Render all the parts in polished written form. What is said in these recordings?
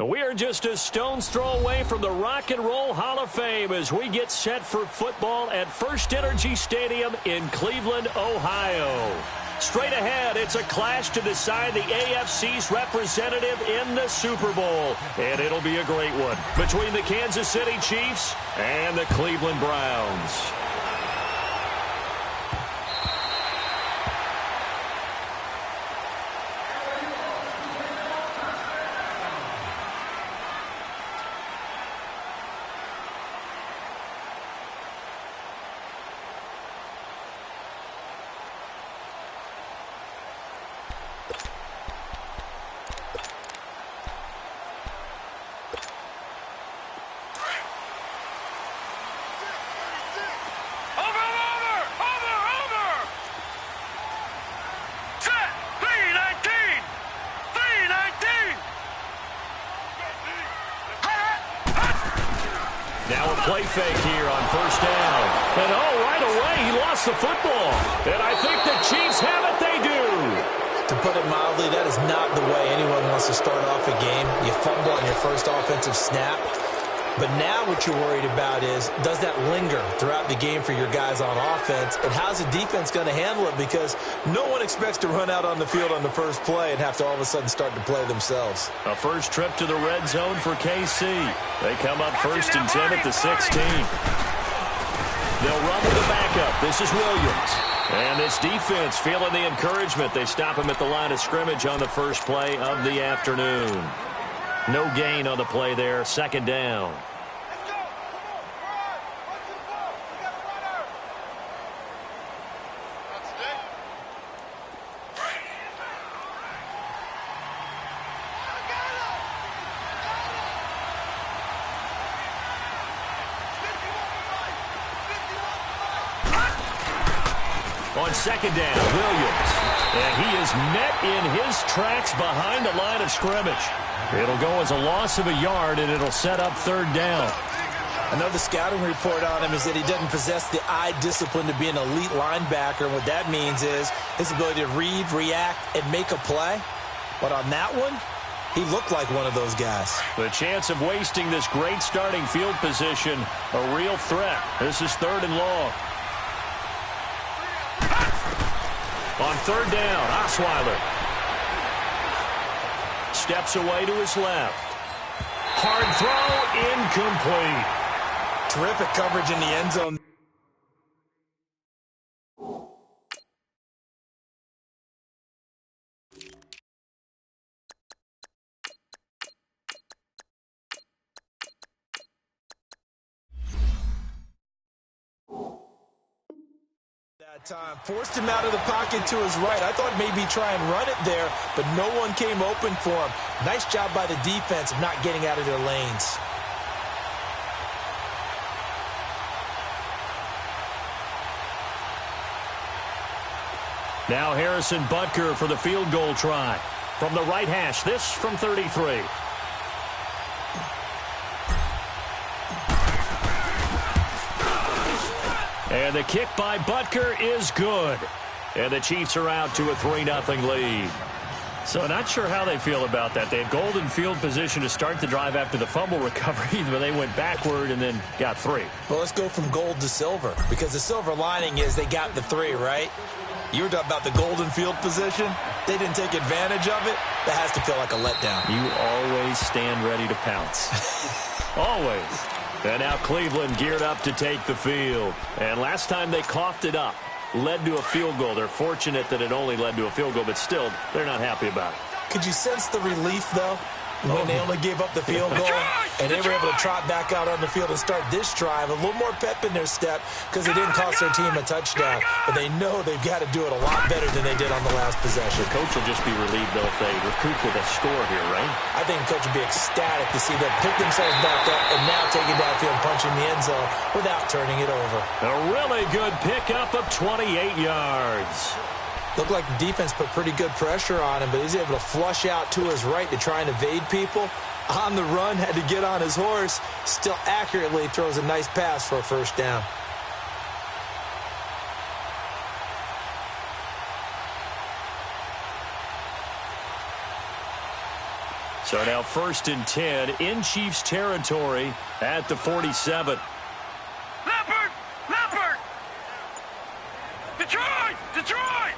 We are just a stone's throw away from the Rock and Roll Hall of Fame as we get set for football at First Energy Stadium in Cleveland, Ohio. Straight ahead, it's a clash to decide the AFC's representative in the Super Bowl. And it'll be a great one between the Kansas City Chiefs and the Cleveland Browns. Play fake here on first down. And right away, he lost the football. And I think the Chiefs have it. They do. To put it mildly, that is not the way anyone wants to start off a game. You fumble on your first offensive snap. But now what you're worried about is, does that linger throughout the game for your guys on offense? And how's the defense going to handle it? Because no one expects to run out on the field on the first play and have to all of a sudden start to play themselves. A first trip to the red zone for KC. They come up 1st and 10 at the 16. They'll run with the backup. This is Williams. And this defense feeling the encouragement. They stop him at the line of scrimmage on the first play of the afternoon. No gain on the play there. 2nd down. On 2nd down, Williams. And he is met in his tracks behind the line of scrimmage. It'll go as a loss of a yard, and it'll set up 3rd down. I know the scouting report on him is that he doesn't possess the eye discipline to be an elite linebacker. And what that means is his ability to read, react, and make a play. But on that one, he looked like one of those guys. The chance of wasting this great starting field position, a real threat. This is 3rd and long. On 3rd down, Osweiler steps away to his left. Hard throw, incomplete. Terrific coverage in the end zone. Time. Forced him out of the pocket to his right. I thought maybe try and run it there, but no one came open for him. Nice job by the defense of not getting out of their lanes. Now Harrison Butker for the field goal try. From the right hash, this from 33. And the kick by Butker is good. And the Chiefs are out to a 3-0 lead. So not sure how they feel about that. They had golden field position to start the drive after the fumble recovery, but they went backward and then got 3. Well, let's go from gold to silver, because the silver lining is they got the 3, right? You were talking about the golden field position. They didn't take advantage of it. That has to feel like a letdown. You always stand ready to pounce. Always. And now Cleveland geared up to take the field. And last time they coughed it up, led to a field goal. They're fortunate that it only led to a field goal, but still, they're not happy about it. Could you sense the relief, though, when they only gave up the field goal and they were able to trot back out on the field and start this drive? A little more pep in their step because they didn't cost their team a touchdown, but they know they've got to do it a lot better than they did on the last possession. The coach will just be relieved, though, if they recoup with a score here, right? I think the coach would be ecstatic to see them pick themselves back up and now take it downfield and punch in the end zone without turning it over. A really good pickup of 28 yards. Looked like the defense put pretty good pressure on him, but he's able to flush out to his right to try and evade people. On the run, had to get on his horse. Still accurately throws a nice pass for a 1st down. So now 1st and 10 in Chiefs territory at the 47. Leopard! Leopard! Detroit! Detroit!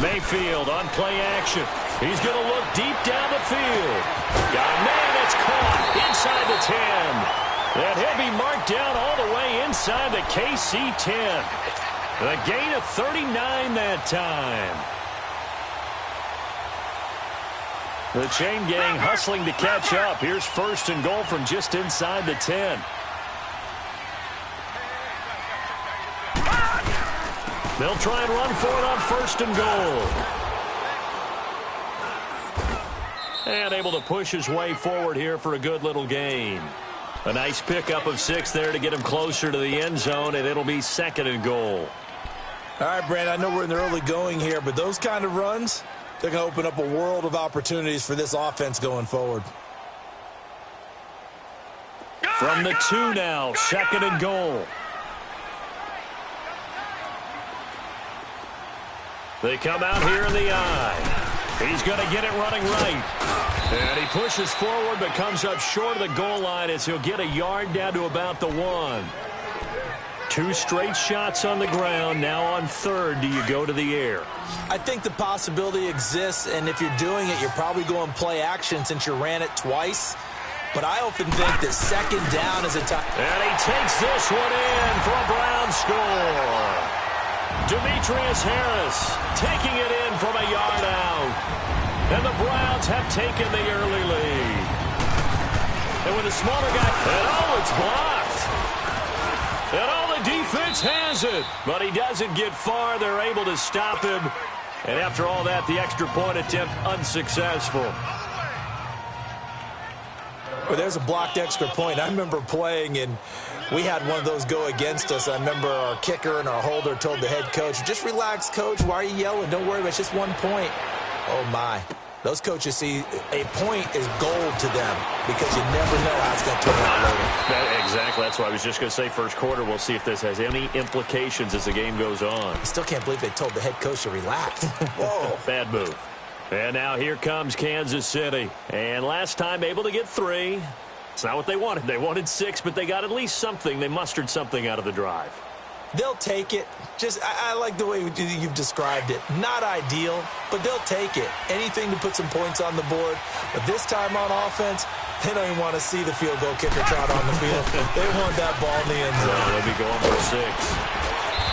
Mayfield on play action. He's going to look deep down the field. Got a man that's caught inside the 10. And he'll be marked down all the way inside the KC 10. The gain of 39 that time. The chain gang hustling to catch up. Here's 1st and goal from just inside the 10. They'll try and run for it on 1st and goal. And able to push his way forward here for a good little gain. A nice pickup of 6 there to get him closer to the end zone, and it'll be 2nd and goal. All right, Brandon, I know we're in the early going here, but those kind of runs, they're going to open up a world of opportunities for this offense going forward. From the 2 now, 2nd and goal. They come out here in the eye. He's going to get it running right. And he pushes forward but comes up short of the goal line as he'll get a yard down to about the 1. 2 straight shots on the ground. Now on 3rd, do you go to the air? I think the possibility exists, and if you're doing it, you're probably going play action since you ran it twice. But I often think that 2nd down is a time. And he takes this one in for a Brown score. Demetrius Harris taking it in from a yard out. And the Browns have taken the early lead. And with a smaller guy, and it's blocked. And the defense has it. But he doesn't get far. They're able to stop him. And after all that, the extra point attempt unsuccessful. Well, there's a blocked extra point. I remember playing, and we had one of those go against us. I remember our kicker and our holder told the head coach, just relax, coach. Why are you yelling? Don't worry about it. It's just 1 point. Oh, my. Those coaches see a point is gold to them because you never know how it's going to turn out later. Exactly. That's why I was just going to say 1st quarter. We'll see if this has any implications as the game goes on. I still can't believe they told the head coach to relax. Whoa. Bad move. And now here comes Kansas City. And last time able to get 3. It's not what they wanted. They wanted 6, but they got at least something. They mustered something out of the drive. They'll take it. I like the way you've described it. Not ideal, but they'll take it. Anything to put some points on the board. But this time on offense, they don't even want to see the field goal kicker trot on the field. They want that ball in the end zone. They'll be going for 6.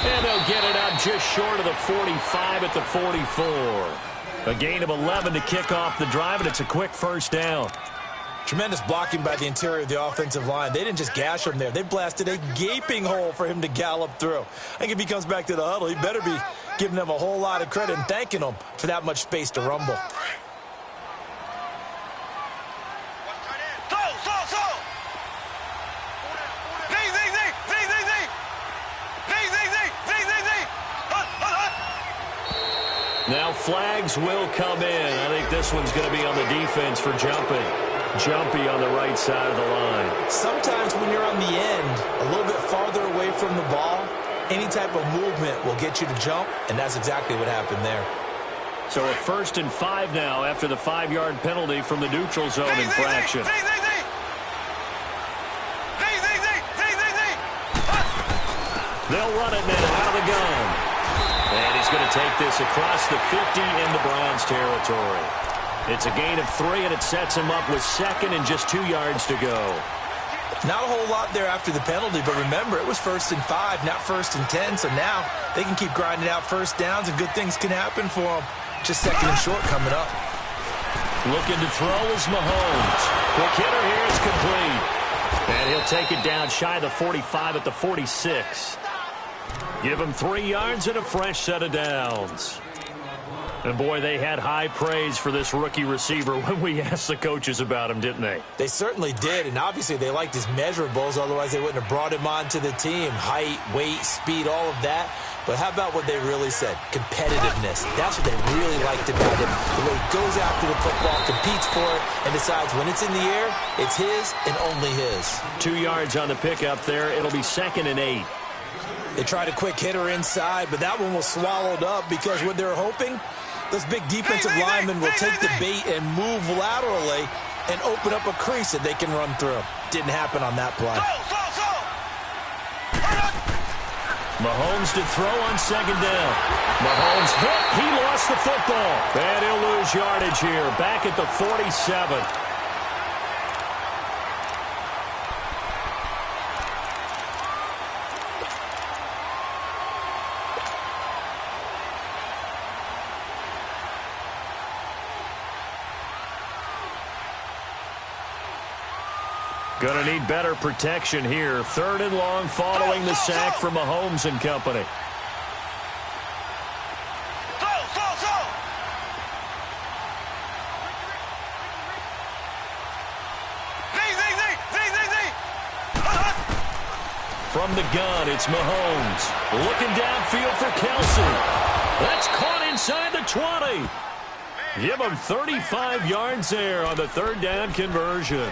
And they'll get it up just short of the 45 at the 44. A gain of 11 to kick off the drive, and it's a quick 1st down. Tremendous blocking by the interior of the offensive line. They didn't just gash him there. They blasted a gaping hole for him to gallop through. I think if he comes back to the huddle, he better be giving them a whole lot of credit and thanking them for that much space to rumble. Now flags will come in. I think this one's going to be on the defense for jumping. Jumpy on the right side of the line. Sometimes when you're on the end, a little bit farther away from the ball, any type of movement will get you to jump, and that's exactly what happened there. So a 1st and 5 now after the 5-yard penalty from the neutral zone infraction. They'll run it now out of the gun. And he's going to take this across the 50 into Browns territory. It's a gain of 3, and it sets him up with 2nd and just 2 yards to go. Not a whole lot there after the penalty, but remember, it was 1st and 5, not 1st and 10, so now they can keep grinding out 1st downs, and good things can happen for them. Just 2nd and short coming up. Looking to throw is Mahomes. Quick hitter here is complete. And he'll take it down shy of the 45 at the 46. Give him 3 yards and a fresh set of downs. And, boy, they had high praise for this rookie receiver when we asked the coaches about him, didn't they? They certainly did, and obviously they liked his measurables. Otherwise, they wouldn't have brought him onto the team. Height, weight, speed, all of that. But how about what they really said? Competitiveness. That's what they really liked about him. The way he goes after the football, competes for it, and decides when it's in the air, it's his and only his. 2 yards on the pickup there. It'll be 2nd and 8. They tried a quick hitter inside, but that one was swallowed up because what they're hoping Those big defensive linemen will take the bait and move laterally and open up a crease that they can run through. Didn't happen on that play. Mahomes to throw on second down. Mahomes hit. He lost the football. And he'll lose yardage here. Back at the 47. Going to need better protection here. 3rd and long following the sack from Mahomes and company. From the gun, it's Mahomes. Looking downfield for Kelsey. That's caught inside the 20. Give him 35 yards there on the 3rd down conversion.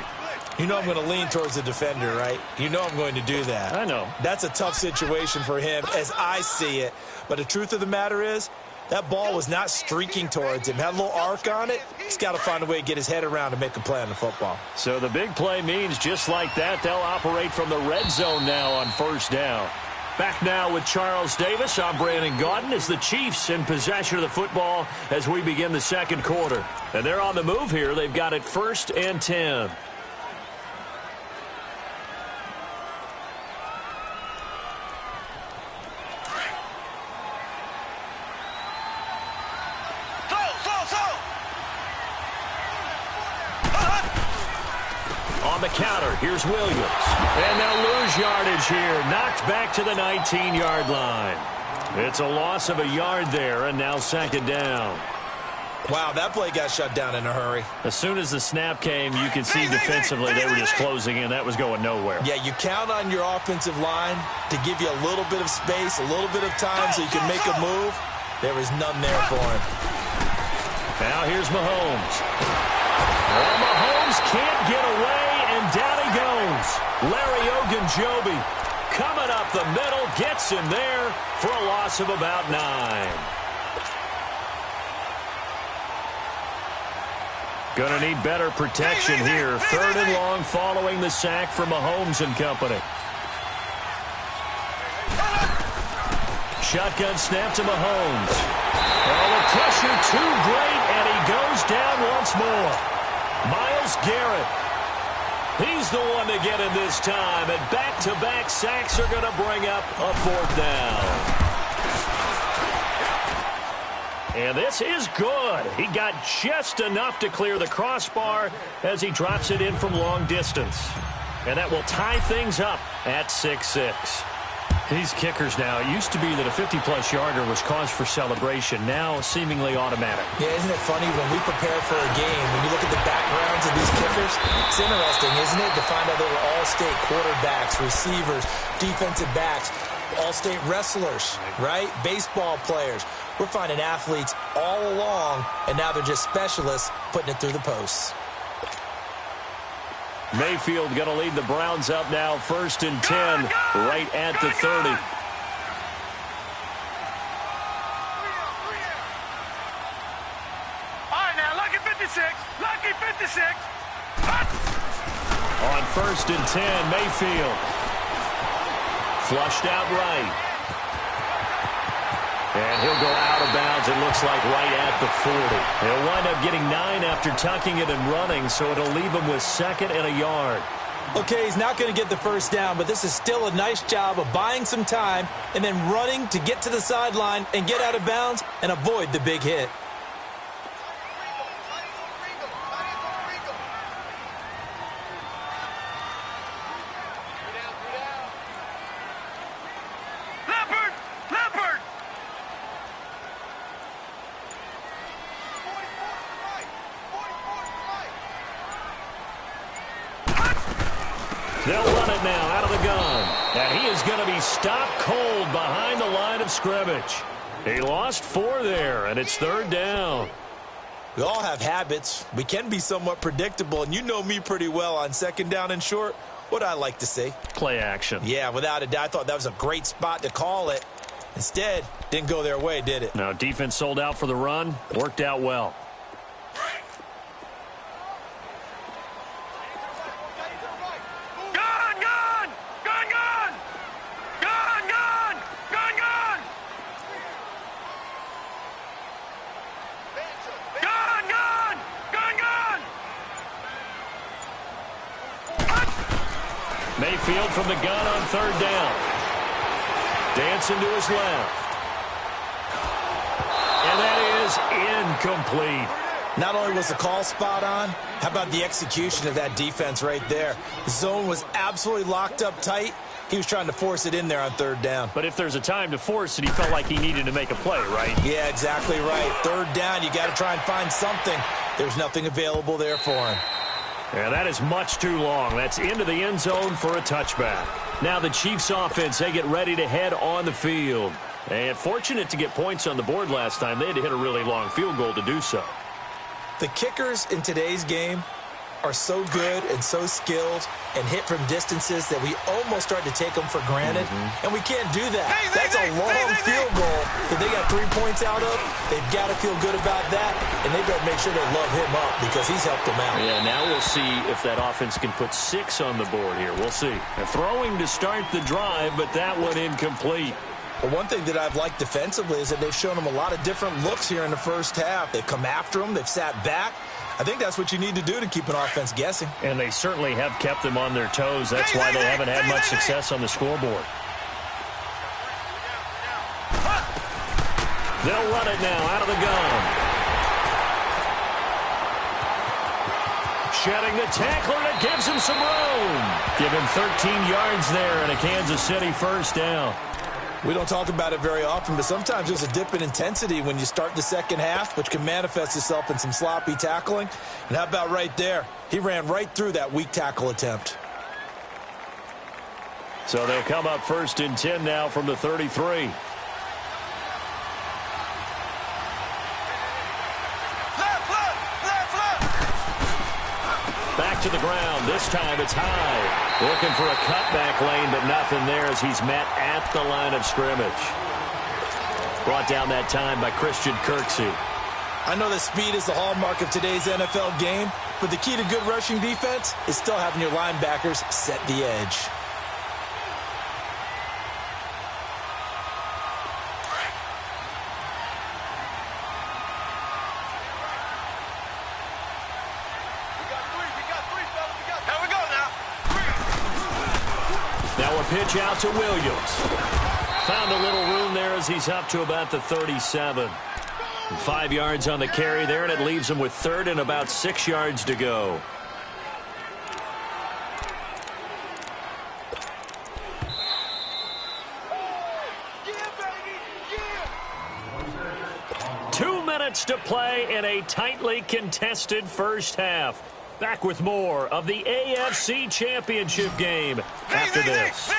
You know I'm going to lean towards the defender, right? You know I'm going to do that. I know. That's a tough situation for him as I see it. But the truth of the matter is, that ball was not streaking towards him. Had a little arc on it. He's got to find a way to get his head around and make a play on the football. So the big play means just like that, they'll operate from the red zone now on 1st down. Back now with Charles Davis. I'm Brandon Gaudin as the Chiefs in possession of the football as we begin the 2nd quarter. And they're on the move here. They've got it 1st and 10. On the counter, here's Williams. And they'll lose yardage here. Knocked back to the 19-yard line. It's a loss of a yard there, and now 2nd down. Wow, that play got shut down in a hurry. As soon as the snap came, you could see defensively they were just closing in. That was going nowhere. Yeah, you count on your offensive line to give you a little bit of space, a little bit of time so you can make a move. There was none there for him. Now here's Mahomes. Well, Mahomes can't get away. And down he goes. Larry Ogunjobi coming up the middle, gets him there for a loss of about 9. Going to need better protection here. 3rd and long following the sack from Mahomes and company. Shotgun snap to Mahomes. Oh, the pressure too great, and he goes down once more. Myles Garrett. He's the one to get him this time, and back-to-back sacks are going to bring up a 4th down. And this is good. He got just enough to clear the crossbar as he drops it in from long distance. And that will tie things up at 6-6. These kickers now, it used to be that a 50-plus yarder was cause for celebration, now seemingly automatic. Yeah, isn't it funny when we prepare for a game, when you look at the backgrounds of these kickers, it's interesting, isn't it, to find out they were all-state quarterbacks, receivers, defensive backs, all-state wrestlers, right? Baseball players. We're finding athletes all along, and now they're just specialists putting it through the posts. Mayfield going to lead the Browns up now, 1st and 10, right at the 30. All right, now, lucky 56. Lucky 56. On 1st and 10, Mayfield. Flushed out right. And he'll go out of bounds, it looks like, right at the 40. He'll wind up getting 9 after tucking it and running, so it'll leave him with 2nd and a yard. Okay, he's not going to get the 1st down, but this is still a nice job of buying some time and then running to get to the sideline and get out of bounds and avoid the big hit. They'll run it now out of the gun. And he is going to be stopped cold behind the line of scrimmage. He lost 4 there, and it's 3rd down. We all have habits. We can be somewhat predictable, and you know me pretty well on 2nd down and short. What I like to see. Play action. Yeah, without a doubt. I thought that was a great spot to call it. Instead, Didn't go their way, did it? No, defense sold out for the run. Worked out well. Mayfield from the gun on third down. Dancing to his left. And that is incomplete. Not only was the call spot on, how about the execution of that defense right there? The zone was absolutely locked up tight. He was trying to force it in there on third down. But if there's a time to force it, he felt like he needed to make a play, right? Yeah, exactly right. Third down, you got to try and find something. There's nothing available there for him. Yeah, that is much too long. That's into the end zone for a touchback. Now the Chiefs offense, they get ready to head on the field. And fortunate to get points on the board last time. They had to hit a really long field goal to do so. The kickers in today's game are so good and so skilled and hit from distances that we almost start to take them for granted. And we can't do that. That's a long field goal that they got 3 points out of. They've got to feel good about that, and they've got to make sure they love him up because he's helped them out. Yeah, now we'll see if that offense can put 6 on the board here. We'll see. They're throwing to start the drive, but that one incomplete. But one thing that I've liked defensively is that they've shown them a lot of different looks here in the first half. They've come after them. They've sat back. I think that's what you need to do to keep an offense guessing. And they certainly have kept them on their toes. That's why they haven't had much success on the scoreboard. They'll run it now out of the gun. Shedding the tackler, and it gives him some room. Give him 13 yards there and a Kansas City first down. We don't talk about it very often, but sometimes there's a dip in intensity when you start the second half, which can manifest itself in some sloppy tackling. And how about right there? He ran right through that weak tackle attempt. So they'll come up first and 10 now from the 33. Back to the ground. This time it's high. Looking for a cutback lane, but nothing there as he's met at the line of scrimmage. Brought down that time by Christian Kirksey. I know that speed is the hallmark of today's NFL game, but the key to good rushing defense is still having your linebackers set the edge. Pitch out to Williams. Found a little room there as he's up to about the 37. 5 yards on the carry there, and it leaves him with third and about 6 yards to go. Yeah. 2 minutes to play in a tightly contested first half. Back with more of the AFC Championship game after this.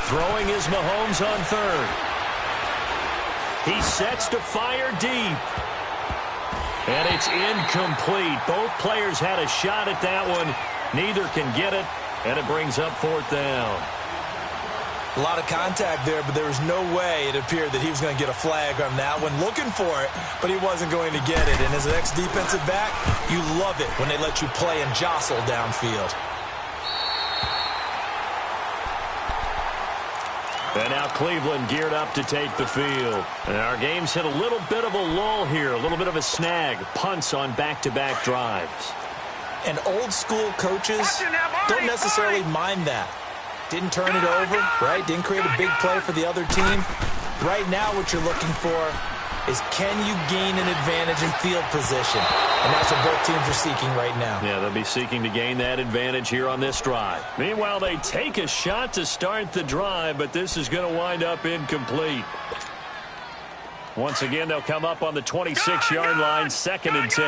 Throwing is Mahomes on third. He sets to fire deep. And it's incomplete. Both players had a shot at that one. Neither can get it, and it brings up fourth down. A lot of contact there, but there was no way it appeared that he was going to get a flag on that one. Looking for it, but he wasn't going to get it. And as an ex-defensive back, you love it when they let you play and jostle downfield. And now Cleveland geared up to take the field. And our game's hit a little bit of a lull here, a little bit of a snag. Punts on back-to-back drives. And old-school coaches don't necessarily mind that. Didn't turn it over, right? Didn't create a big play for the other team. Right now what you're looking for is can you gain an advantage in field position? And that's what both teams are seeking right now. Yeah, they'll be seeking to gain that advantage here on this drive. Meanwhile, they take a shot to start the drive, but this is going to wind up incomplete. Once again, they'll come up on the 26-yard line, 2nd and 10.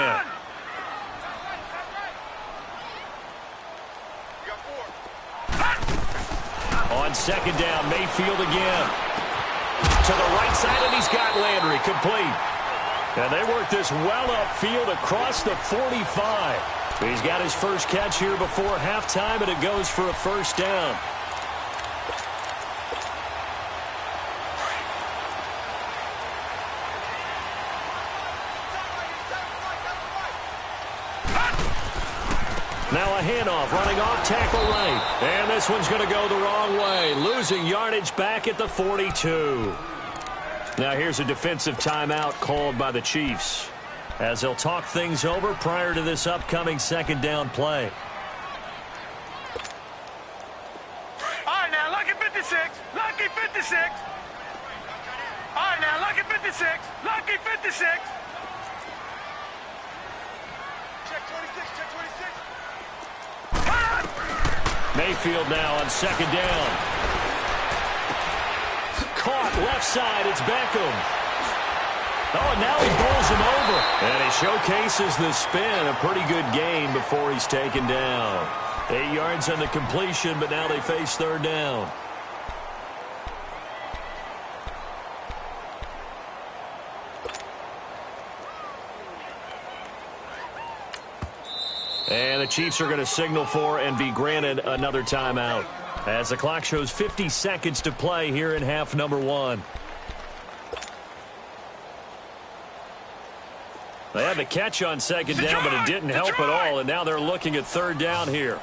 On 2nd down, Mayfield again. To the right side, and he's got Landry complete. And they work this well upfield across the 45. He's got his first catch here before halftime, and it goes for a first down. Now a handoff, running off tackle right. And this one's going to go the wrong way, losing yardage back at the 42. Now here's a defensive timeout called by the Chiefs, as they'll talk things over prior to this upcoming second down play. All right, now, lucky 56. Lucky 56. All right, now, lucky 56. Lucky 56. Check 26, check 26. Mayfield now on second down. Caught left side, it's Beckham. Oh, and now he bowls him over. And he showcases the spin. A pretty good gain before he's taken down. 8 yards on the completion, but now they face third down. And the Chiefs are going to signal for and be granted another timeout, as the clock shows 50 seconds to play here in half number 1. They had the catch on second down, but it didn't help at all, and now they're looking at third down here.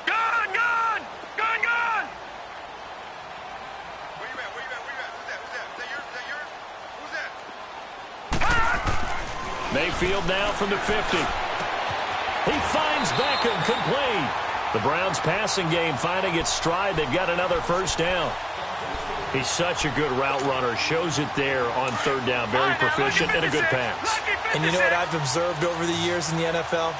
Gun, gun! Gun, gun! Where you at? Where you at? Where you at? Who's that? Who's that? Is that yours? Is that yours? Who's that? Mayfield now from the 50. He finds Beckham complete. The Browns passing game finding its stride. They've got another first down. He's such a good route runner. Shows it there on third down. Very proficient and a good pass. And you know what I've observed over the years in the NFL?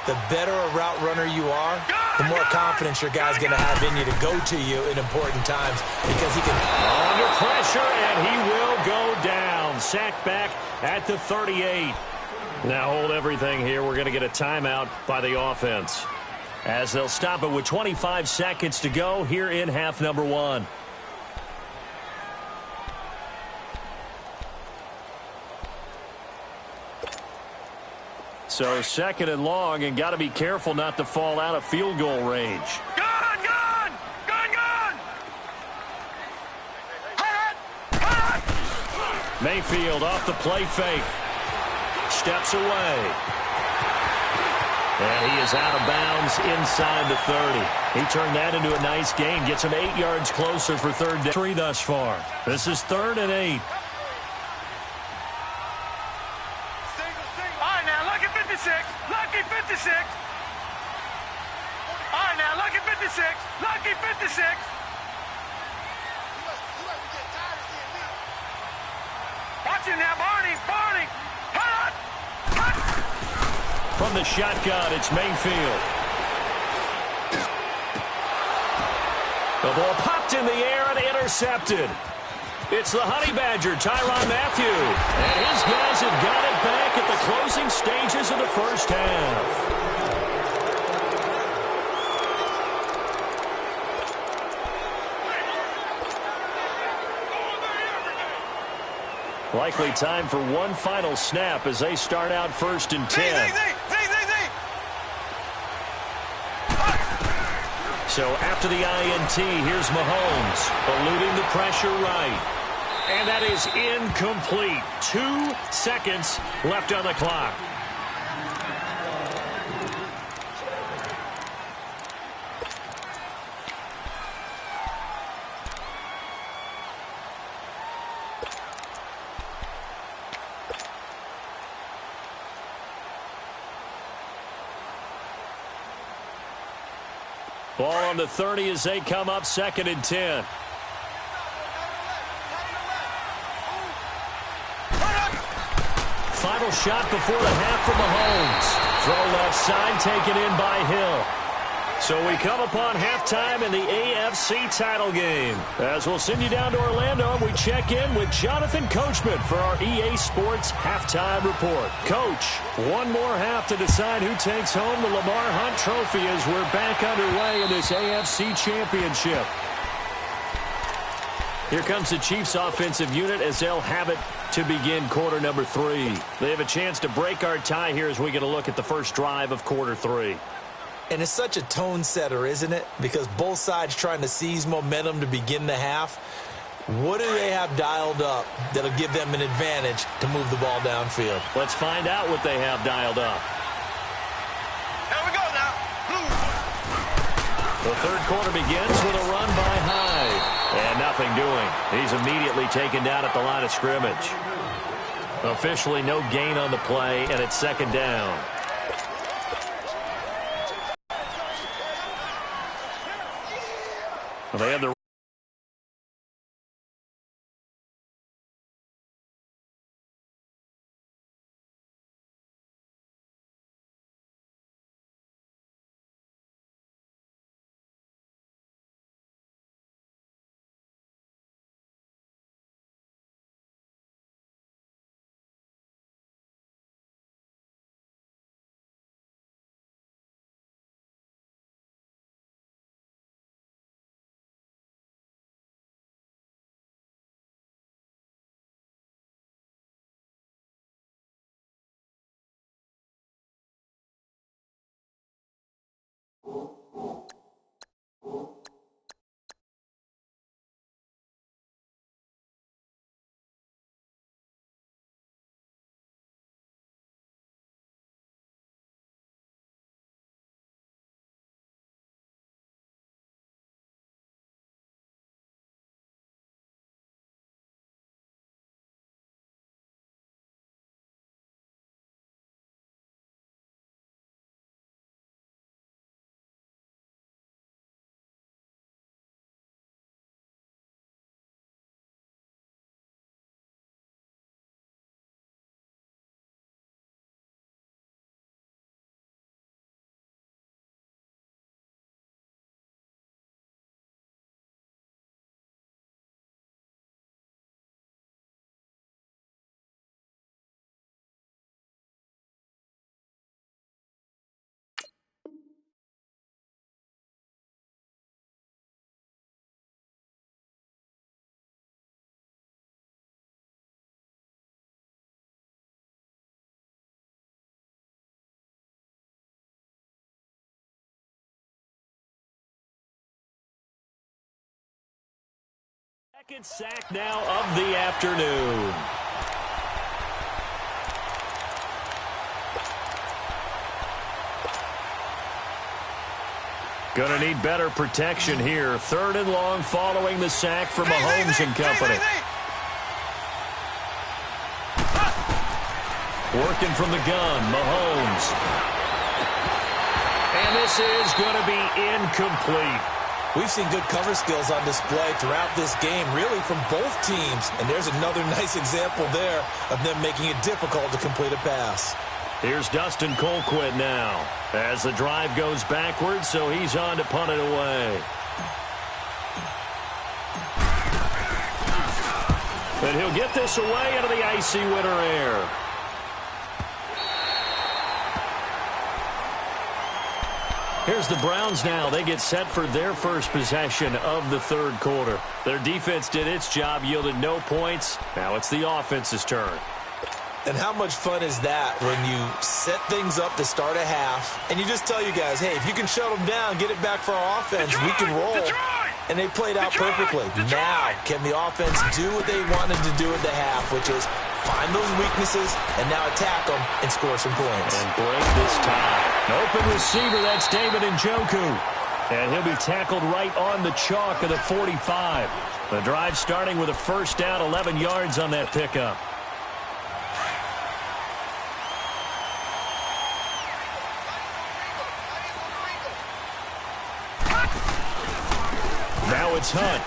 The better a route runner you are, the more confidence your guy's going to have in you to go to you in important times, because he can... Under pressure, and he will go down. Sacked back at the 38. Now hold everything here. We're going to get a timeout by the offense, as they'll stop it with 25 seconds to go here in half number 1. So second and long, and got to be careful not to fall out of field goal range. Gun, gun! Gun, gun! Hot! Hot! Mayfield off the play fake. Steps away. And he is out of bounds inside the 30. He turned that into a nice gain. Gets him 8 yards closer for third down. 3 thus far. This is 3rd and 8. All right, now, lucky 56. Lucky 56. All right, now, lucky 56. Lucky 56. Watch him now, Barney. Barney. Hot! Hot! From the shotgun, it's Mayfield. The ball popped in the air and intercepted. It's the Honey Badger, Tyrann Mathieu. And his guys have got it back at the closing stages of the first half. Likely time for one final snap as they start out 1st and 10. So after the INT, here's Mahomes, eluding the pressure right. And that is incomplete. 2 seconds left on the clock. Ball on the 30 as they come up 2nd and 10. Final shot before the half from Mahomes. Throw left side taken in by Hill. So we come upon halftime in the AFC title game. As we'll send you down to Orlando, and we check in with Jonathan Coachman for our EA Sports Halftime Report. Coach, one more half to decide who takes home the Lamar Hunt Trophy as we're back underway in this AFC Championship. Here comes the Chiefs offensive unit as they'll have it to begin quarter number 3. They have a chance to break our tie here as we get a look at the first drive of quarter 3. And it's such a tone setter, isn't it? Because both sides trying to seize momentum to begin the half. What do they have dialed up that'll give them an advantage to move the ball downfield? Let's find out what they have dialed up. Here we go now. The third quarter begins with a run by Hyde. And nothing doing. He's immediately taken down at the line of scrimmage. Officially no gain on the play, and it's second down. Well, they have the second sack now of the afternoon. Gonna need better protection here. Third and long following the sack from Mahomes and company. Working from the gun, Mahomes. And this is going to be incomplete. We've seen good cover skills on display throughout this game, really from both teams. And there's another nice example there of them making it difficult to complete a pass. Here's Dustin Colquitt now as the drive goes backwards, so he's on to punt it away. And he'll get this away out of the icy winter air. Here's the Browns now. They get set for their first possession of the third quarter. Their defense did its job, yielded no points. Now it's the offense's turn. And how much fun is that when you set things up to start a half, and you just tell you guys, hey, if you can shut them down, get it back for our offense, we can roll. And they played out perfectly. Now, can the offense do what they wanted to do at the half, which is find those weaknesses and now attack them and score some points. And break this tie. An open receiver, that's David Njoku. And he'll be tackled right on the chalk of the 45. The drive starting with a first down, 11 yards on that pickup. Now it's Hunt.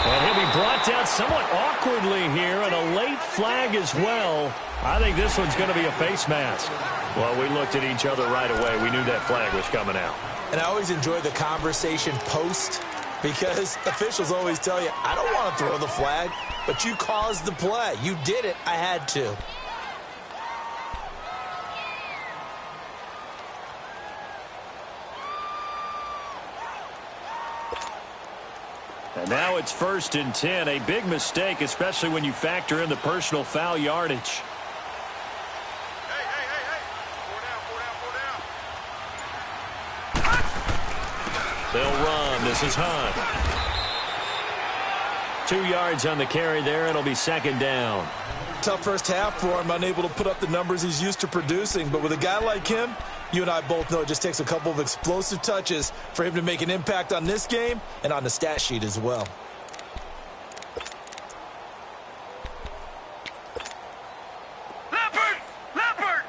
And he'll be brought down somewhat awkwardly here, and a late flag as well. I think this one's going to be a face mask. Well, we looked at each other right away. We knew that flag was coming out. And I always enjoy the conversation post, because officials always tell you, I don't want to throw the flag, but you caused the play. You did it. I had to. And now it's 1st and 10. A big mistake, especially when you factor in the personal foul yardage. They'll run. This is Hunt. 2 yards on the carry there. It'll be 2nd down. Tough first half for him, unable to put up the numbers he's used to producing. But with a guy like him, you and I both know it just takes a couple of explosive touches for him to make an impact on this game and on the stat sheet as well. Leopard! Leopard!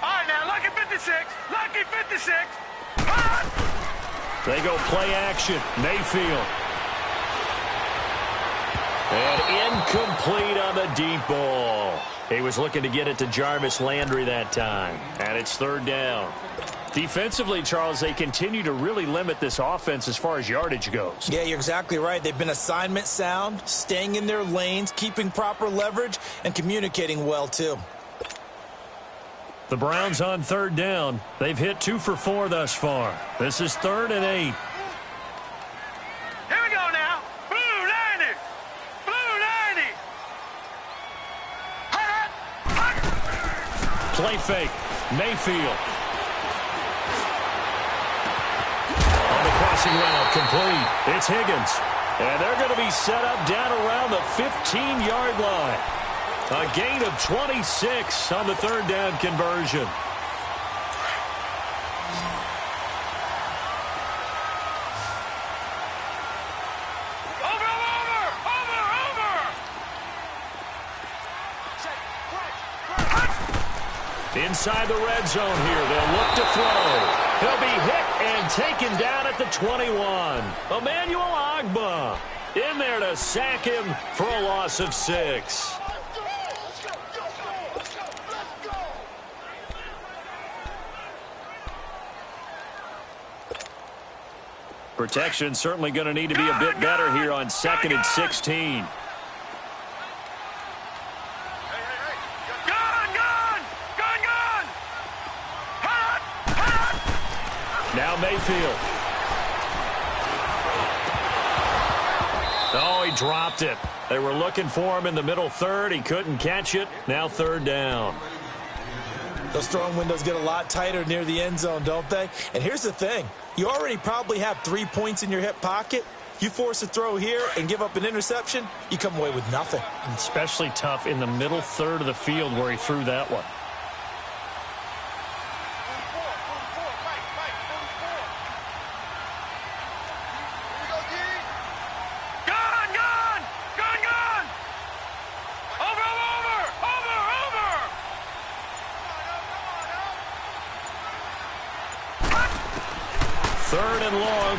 All right, now, lucky 56. Lucky 56. They go play action. Mayfield. And incomplete on the deep ball. He was looking to get it to Jarvis Landry that time. And it's 3rd down. Defensively, Charles, they continue to really limit this offense as far as yardage goes. Yeah, you're exactly right. They've been assignment sound, staying in their lanes, keeping proper leverage, and communicating well, too. The Browns on 3rd down. They've hit 2 for 4 thus far. This is 3rd and 8. Here we go now. Blue 90. Blue 90. Play fake. Mayfield. On the crossing route, complete. It's Higgins. And they're going to be set up down around the 15-yard line. A gain of 26 on the 3rd down conversion. Inside the red zone here. They'll look to throw. He'll be hit and taken down at the 21. Emmanuel Ogbah in there to sack him for a loss of 6. Protection certainly going to need to be a bit better here on 2nd and 16. Now Mayfield. Oh, he dropped it. They were looking for him in the middle 3rd. He couldn't catch it. Now 3rd down. Those throwing windows get a lot tighter near the end zone, don't they? And here's the thing. You already probably have 3 points in your hip pocket. You force a throw here and give up an interception, you come away with nothing. Especially tough in the middle 3rd of the field where he threw that one.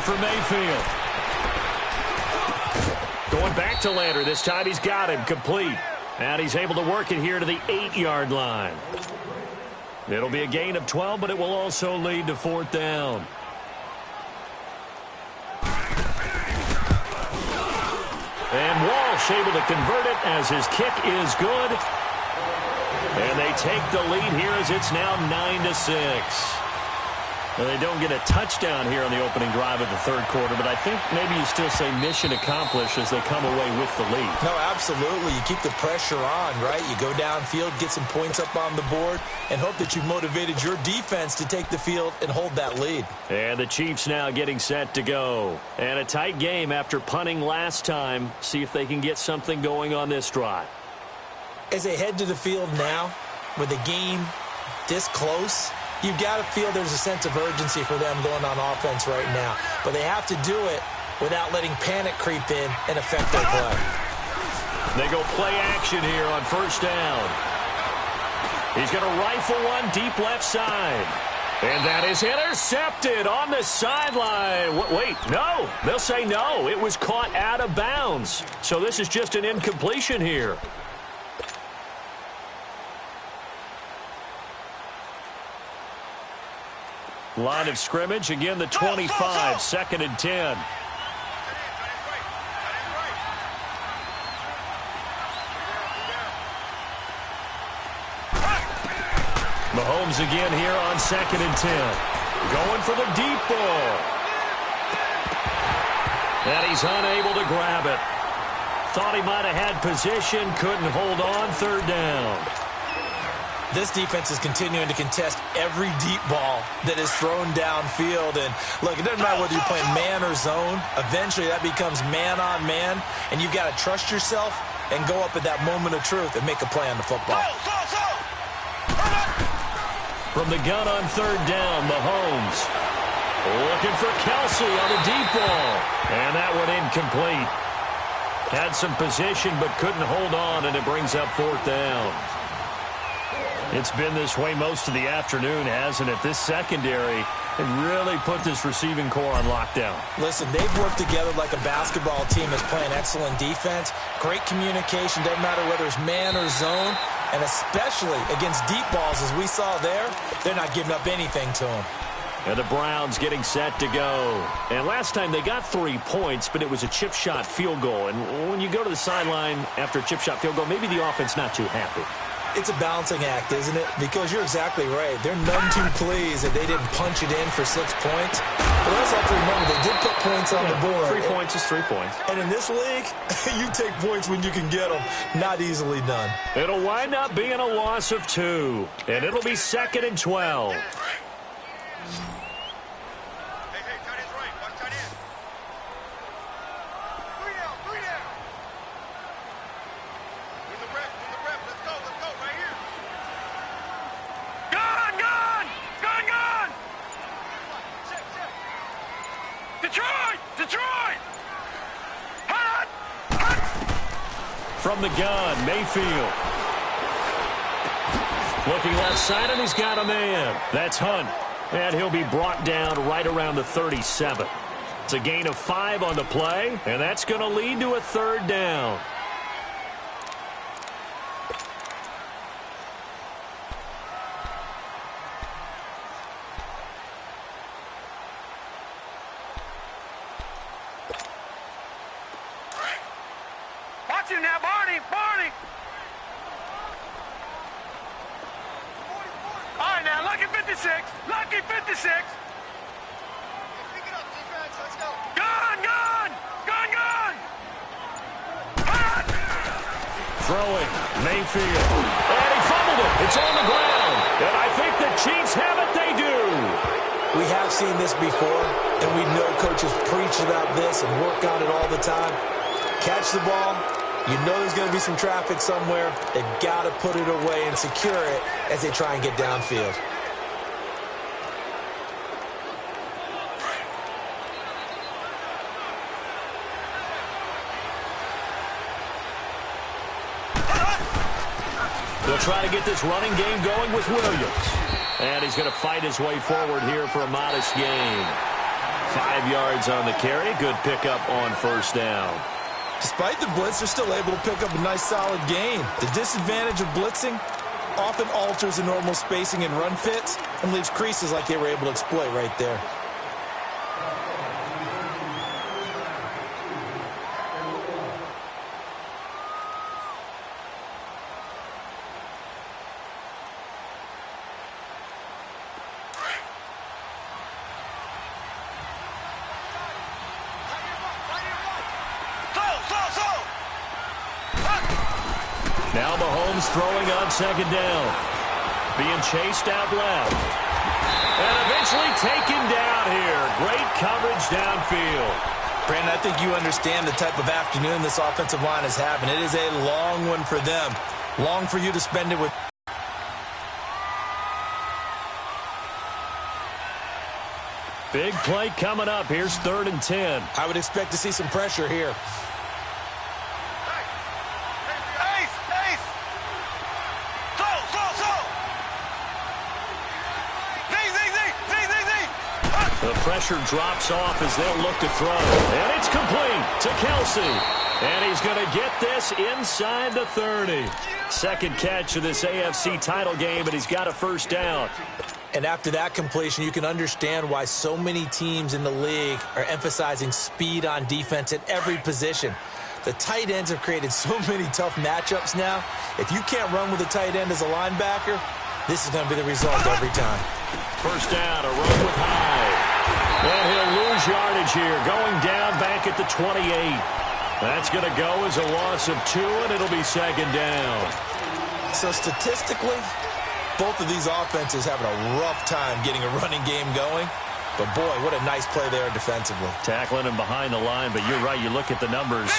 For Mayfield. Going back to Landry. This time he's got him complete. And he's able to work it here to the 8-yard line. It'll be a gain of 12, but it will also lead to 4th down. And Walsh able to convert it as his kick is good. And they take the lead here as it's now 9-6. Well, they don't get a touchdown here on the opening drive of the 3rd quarter, but I think maybe you still say mission accomplished as they come away with the lead. No, absolutely. You keep the pressure on, right? You go downfield, get some points up on the board, and hope that you've motivated your defense to take the field and hold that lead. And the Chiefs now getting set to go. And a tight game after punting last time. See if they can get something going on this drive. As they head to the field now, with the game this close, you've got to feel there's a sense of urgency for them going on offense right now. But they have to do it without letting panic creep in and affect their play. They go play action here on 1st down. He's going to rifle one deep left side. And that is intercepted on the sideline. Wait, no. They'll say no. It was caught out of bounds. So this is just an incompletion here. Line of scrimmage, again the 25, 2nd and 10. Mahomes again here on 2nd and 10. Going for the deep ball. And he's unable to grab it. Thought he might have had position, couldn't hold on, third down. This defense is continuing to contest every deep ball that is thrown downfield. And, look, it doesn't matter whether you're playing man or zone. Eventually, that becomes man-on-man, and you've got to trust yourself and go up at that moment of truth and make a play on the football. From the gun on third down, Mahomes looking for Kelsey on the deep ball. And that one incomplete. Had some position but couldn't hold on, and it brings up fourth down. It's been this way most of the afternoon, hasn't it? This secondary has really put this receiving core on lockdown. Listen, they've worked together like a basketball team that's playing excellent defense. Great communication, doesn't matter whether it's man or zone. And especially against deep balls, as we saw there, they're not giving up anything to them. And the Browns getting set to go. And last time they got 3 points, but it was a chip shot field goal. And when you go to the sideline after a chip shot field goal, maybe the offense not too happy. It's a balancing act, isn't it? Because you're exactly right. They're none too pleased that they didn't punch it in for 6 points. But let's have to remember, they did put points on the board. 3 points is 3 points. And in this league, you take points when you can get them. Not easily done. It'll wind up being a loss of 2. And it'll be 2nd and 12. From the gun, Mayfield. Looking left side, and he's got a man. That's Hunt. And he'll be brought down right around the 37. It's a gain of 5 on the play, and that's going to lead to a third down. Watch him now, Barney! Barney! All right, now, lucky 56. Lucky 56. Gun, gun! Gun, gun! Throwing, Mayfield. And he fumbled it. It's on the ground. And I think the Chiefs have it. They do. We have seen this before, and we know coaches preach about this and work on it all the time. Catch the ball. You know there's going to be some traffic somewhere. They've got to put it away and secure it as they try and get downfield. They'll try to get this running game going with Williams. And he's going to fight his way forward here for a modest gain. 5 yards on the carry. Good pickup on first down. Despite the blitz, they're still able to pick up a nice solid gain. The disadvantage of blitzing often alters the normal spacing and run fits and leaves creases like they were able to exploit right there. Now Mahomes throwing on second down. Being chased out left. And eventually taken down here. Great coverage downfield. Brandon, I think you understand the type of afternoon this offensive line is having. It is a long one for them. Long for you to spend it with. Big play coming up. Here's 3rd and 10. I would expect to see some pressure here. The pressure drops off as they'll look to throw. And it's complete to Kelsey. And he's going to get this inside the 30. Second catch of this AFC title game, and he's got a first down. And after that completion, you can understand why so many teams in the league are emphasizing speed on defense at every position. The tight ends have created so many tough matchups now. If you can't run with a tight end as a linebacker, this is going to be the result every time. First down, a run with Hyde. And he'll lose yardage here, going down back at the 28. That's going to go as a loss of 2, and it'll be second down. So statistically, both of these offenses having a rough time getting a running game going. But, boy, what a nice play there defensively. Tackling him behind the line, but you're right. You look at the numbers.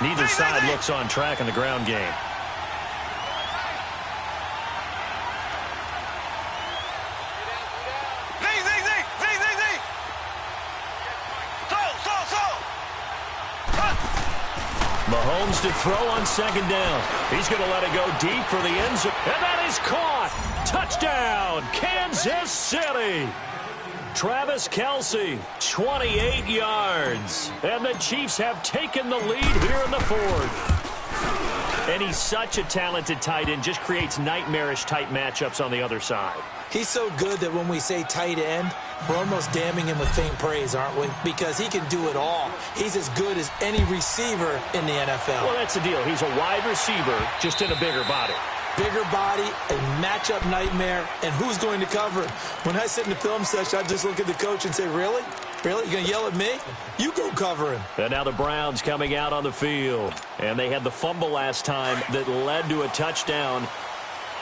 Neither side looks on track in the ground game. Mahomes to throw on second down. He's going to let it go deep for the end zone. And that is caught. Touchdown, Kansas City. Travis Kelce, 28 yards. And the Chiefs have taken the lead here in the fourth. And he's such a talented tight end, just creates nightmarish-type matchups on the other side. He's so good that when we say tight end, we're almost damning him with faint praise, aren't we? Because he can do it all. He's as good as any receiver in the NFL. Well, that's the deal. He's a wide receiver, just in a bigger body. Bigger body, a matchup nightmare, and who's going to cover him? When I sit in the film session, I just look at the coach and say, really? Really? You're going to yell at me? You go cover him. And now the Browns coming out on the field. And they had the fumble last time that led to a touchdown.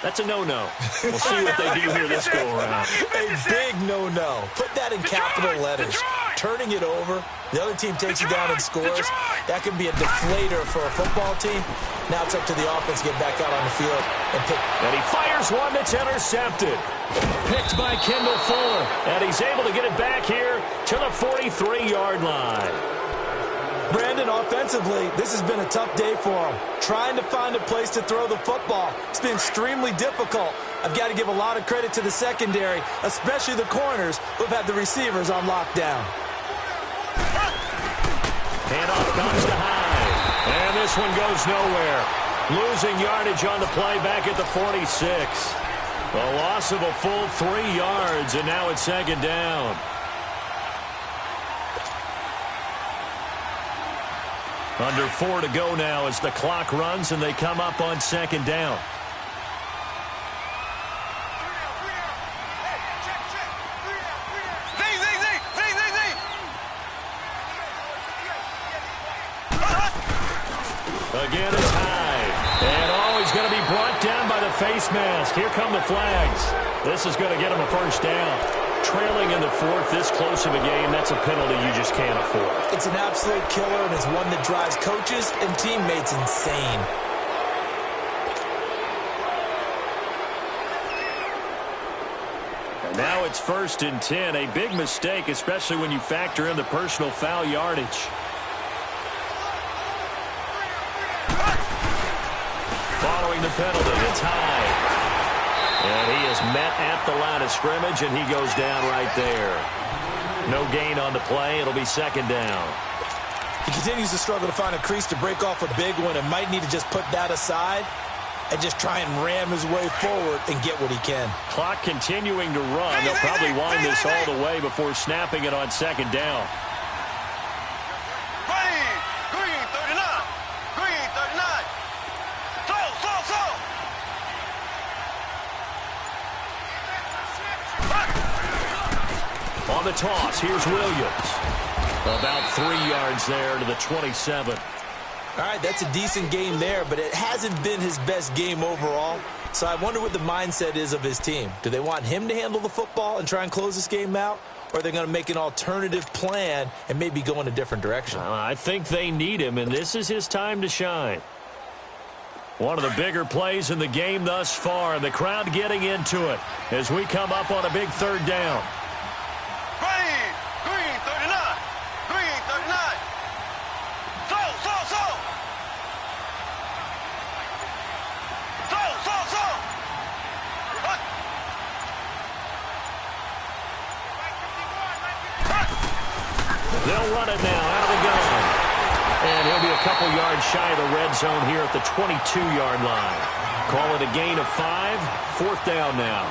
That's a no-no. We'll see what they do here this go-around. A big no-no. Put that in capital letters. Turning it over. The other team takes it down and scores. That can be a deflator for a football team. Now it's up to the offense to get back out on the field and pick. And he fires one that's intercepted. Picked by Kendall Fuller. And he's able to get it back here to the 43-yard line. Brandon, offensively, this has been a tough day for him. Trying to find a place to throw the football. It's been extremely difficult. I've got to give a lot of credit to the secondary, especially the corners who've had the receivers on lockdown. Handoff comes to Hyde. And this one goes nowhere. Losing yardage on the play back at the 46. A loss of a full 3 yards, and now it's second down. Under 4 to go now as the clock runs and they come up on second down. Again, it's Hyde. And he's going to be brought down by the face mask. Here come the flags. This is going to get him a first down. Trailing in the fourth, this close of a game, that's a penalty you just can't afford. It's an absolute killer, and it's one that drives coaches and teammates insane. And now it's 1st and 10. A big mistake, especially when you factor in the personal foul yardage. Following the penalty, it's Hyde. And he is met at the line of scrimmage, and he goes down right there. No gain on the play. It'll be second down. He continues to struggle to find a crease to break off a big one and might need to just put that aside and just try and ram his way forward and get what he can. Clock continuing to run. They'll probably wind this all the way before snapping it on second down. On the toss, here's Williams. About 3 yards there to the 27. All right, that's a decent game there, but it hasn't been his best game overall. So I wonder what the mindset is of his team. Do they want him to handle the football and try and close this game out? Or are they going to make an alternative plan and maybe go in a different direction? I think they need him, and this is his time to shine. One of the bigger plays in the game thus far, and the crowd getting into it as we come up on a big third down. Green, 39. Green, 39. So. They'll run it now out of the gun. And he'll be a couple yards shy of the red zone here at the 22-yard line. Call it a gain of 5. 4th down now.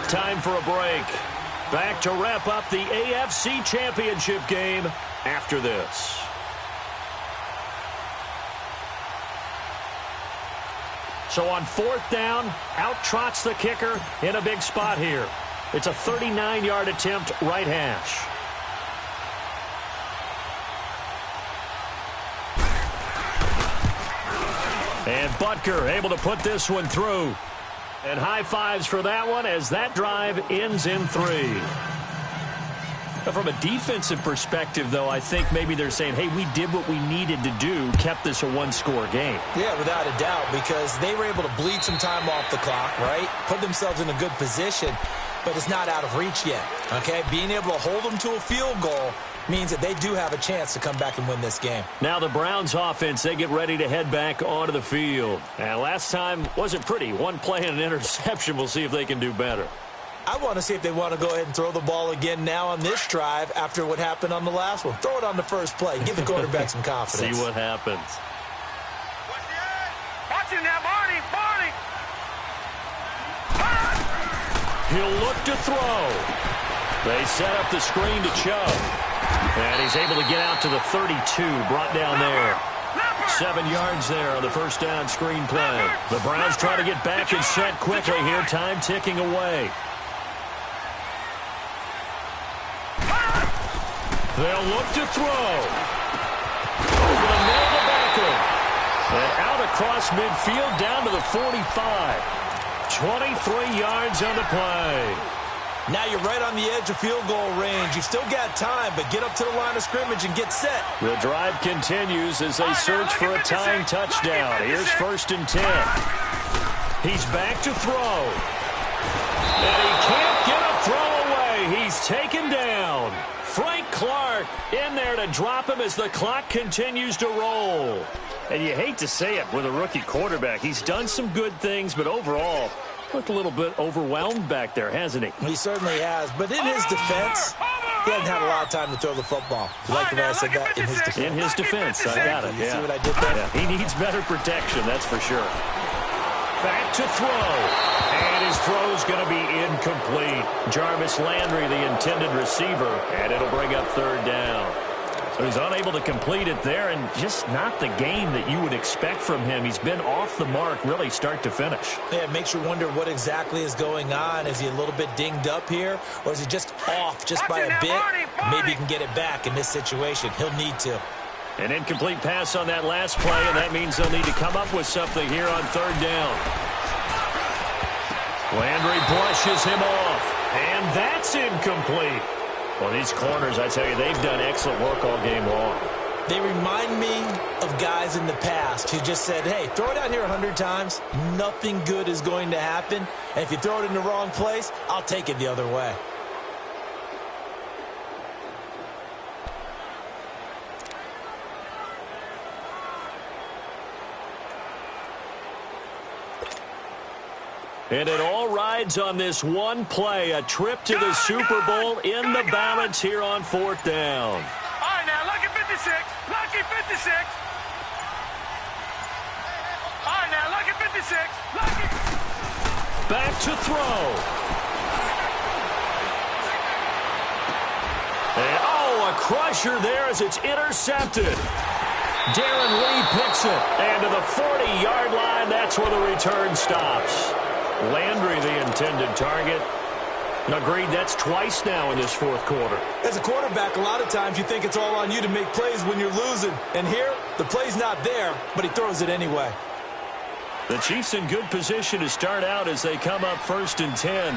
Time for a break. Back to wrap up the AFC Championship game after this. So on 4th down, out trots the kicker in a big spot here. It's a 39-yard attempt, right hash. And Butker able to put this one through. And high fives for that one as that drive ends in 3. From a defensive perspective, though, I think maybe they're saying, hey, we did what we needed to do, kept this a one-score game. Yeah, without a doubt, because they were able to bleed some time off the clock, right? Put themselves in a good position, but it's not out of reach yet, okay? Being able to hold them to a field goal means that they do have a chance to come back and win this game. Now the Browns offense, they get ready to head back onto the field. And last time wasn't pretty. One play and an interception. We'll see if they can do better. I want to see if they want to go ahead and throw the ball again now on this drive after what happened on the last one. Throw it on the first play. Give the quarterback some confidence. See what happens. Watch him now, Barney. Barney. He'll look to throw. They set up the screen to Chubb. And he's able to get out to the 32, brought down there. 7 yards there on the first down screen play. The Browns try to get back and set quickly here. Time ticking away. They'll look to throw. Over the middle of the backer. And out across midfield down to the 45. 23 yards on the play. Now you're right on the edge of field goal range. You've still got time, but get up to the line of scrimmage and get set. The drive continues as they search for a tying touchdown. Here's 1st and 10. He's back to throw. And he can't get a throw away. He's taken down. Frank Clark in there to drop him as the clock continues to roll. And you hate to say it with a rookie quarterback. He's done some good things, but overall, looked a little bit overwhelmed back there, hasn't he? He certainly has, but in his defense, he hasn't had a lot of time to throw the football. You like the way I said that? In his defense. In his defense, I got it. You see what I did there? Yeah, he needs better protection, that's for sure. Back to throw. And his throw's going to be incomplete. Jarvis Landry, the intended receiver, and it'll bring up 3rd down. So he's unable to complete it there, and just not the game that you would expect from him. He's been off the mark really start to finish. Yeah, it makes you wonder what exactly is going on. Is he a little bit dinged up here, or is he just off just by a bit? Maybe he can get it back in this situation. He'll need to. An incomplete pass on that last play, and that means they'll need to come up with something here on 3rd down. Landry brushes him off, and that's incomplete. Well, these corners, I tell you, they've done excellent work all game long. They remind me of guys in the past who just said, hey, throw it out here 100 times. Nothing good is going to happen. And if you throw it in the wrong place, I'll take it the other way. And it all rides on this one play, a trip to the Super Bowl in the balance here on 4th down. All right, now, lucky 56. Lucky 56. All right, now, lucky 56. Lucky. Back to throw. And, a crusher there as it's intercepted. Darren Lee picks it. And to the 40-yard line, that's where the return stops. Landry, the intended target. Agreed, that's twice now in this 4th quarter. As a quarterback, a lot of times you think it's all on you to make plays when you're losing. And here, the play's not there, but he throws it anyway. The Chiefs in good position to start out as they come up 1st and 10.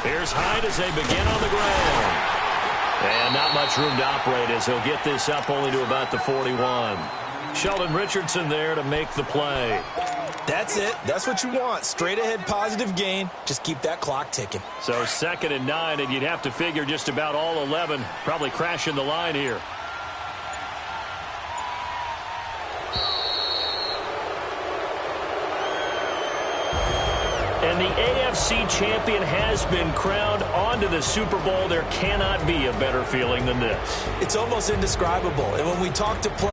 Here's Hyde as they begin on the ground. And not much room to operate as he'll get this up only to about the 41. Sheldon Richardson there to make the play. That's it. That's what you want. Straight ahead positive gain. Just keep that clock ticking. So 2nd and 9, and you'd have to figure just about all 11 probably crashing the line here. And the AFC champion has been crowned onto the Super Bowl. There cannot be a better feeling than this. It's almost indescribable. And when we talk to players,